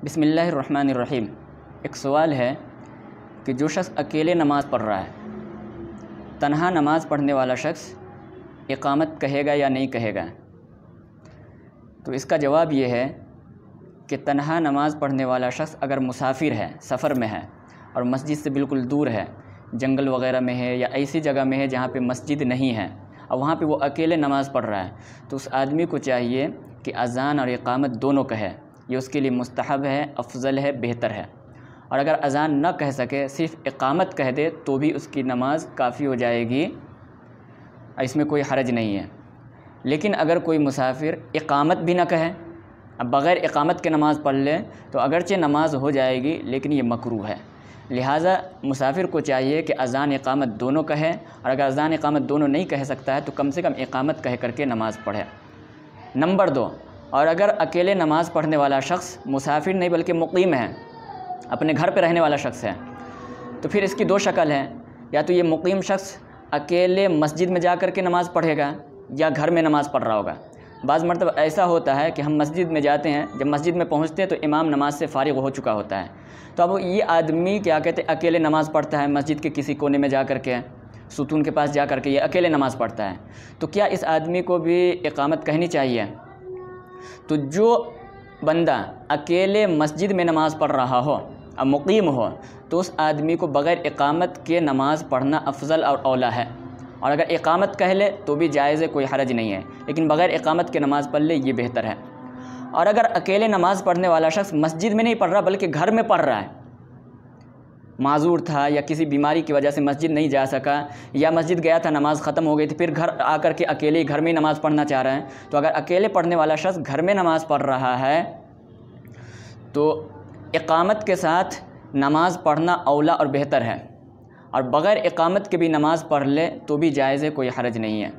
بسم اللہ الرحمن الرحیم۔ ایک سوال ہے کہ جو شخص اکیلے نماز پڑھ رہا ہے، تنہا نماز پڑھنے والا شخص اقامت کہے گا یا نہیں کہے گا؟ تو اس کا جواب یہ ہے کہ تنہا نماز پڑھنے والا شخص اگر مسافر ہے، سفر میں ہے اور مسجد سے بالکل دور ہے، جنگل وغیرہ میں ہے یا ایسی جگہ میں ہے جہاں پہ مسجد نہیں ہے اور وہاں پہ وہ اکیلے نماز پڑھ رہا ہے، تو اس آدمی کو چاہیے کہ اذان اور اقامت دونوں کہے۔ یہ اس کے لیے مستحب ہے، افضل ہے، بہتر ہے۔ اور اگر اذان نہ کہہ سکے، صرف اقامت کہہ دے تو بھی اس کی نماز کافی ہو جائے گی، اس میں کوئی حرج نہیں ہے۔ لیکن اگر کوئی مسافر اقامت بھی نہ کہے، اب بغیر اقامت کے نماز پڑھ لے تو اگرچہ نماز ہو جائے گی لیکن یہ مکروہ ہے۔ لہٰذا مسافر کو چاہیے کہ اذان اقامت دونوں کہے، اور اگر اذان اقامت دونوں نہیں کہہ سکتا ہے تو کم سے کم اقامت کہہ کر کے نماز پڑھے۔ نمبر 2، اور اگر اکیلے نماز پڑھنے والا شخص مسافر نہیں بلکہ مقیم ہے، اپنے گھر پہ رہنے والا شخص ہے، تو پھر اس کی دو شکل ہے۔ یا تو یہ مقیم شخص اکیلے مسجد میں جا کر کے نماز پڑھے گا یا گھر میں نماز پڑھ رہا ہوگا۔ بعض مرتبہ ایسا ہوتا ہے کہ ہم مسجد میں جاتے ہیں، جب مسجد میں پہنچتے ہیں تو امام نماز سے فارغ ہو چکا ہوتا ہے، تو اب یہ آدمی کیا کہتے ہیں اکیلے نماز پڑھتا ہے، مسجد کے کسی کونے میں جا کر کے، ستون کے پاس جا کر کے یہ اکیلے نماز پڑھتا ہے، تو کیا اس آدمی کو بھی اقامت کہنی چاہیے؟ تو جو بندہ اکیلے مسجد میں نماز پڑھ رہا ہو اور مقیم ہو تو اس آدمی کو بغیر اقامت کے نماز پڑھنا افضل اور اولیٰ ہے، اور اگر اقامت کہہ لے تو بھی جائز ہے، کوئی حرج نہیں ہے، لیکن بغیر اقامت کے نماز پڑھ لے یہ بہتر ہے۔ اور اگر اکیلے نماز پڑھنے والا شخص مسجد میں نہیں پڑھ رہا بلکہ گھر میں پڑھ رہا ہے، معذور تھا یا کسی بیماری کی وجہ سے مسجد نہیں جا سکا، یا مسجد گیا تھا نماز ختم ہو گئی تھی، پھر گھر آ کر کے اکیلے گھر میں ہی نماز پڑھنا چاہ رہے ہیں، تو اگر اکیلے پڑھنے والا شخص گھر میں نماز پڑھ رہا ہے تو اقامت کے ساتھ نماز پڑھنا اولیٰ اور بہتر ہے، اور بغیر اقامت کے بھی نماز پڑھ لے تو بھی جائز ہے، کوئی حرج نہیں ہے۔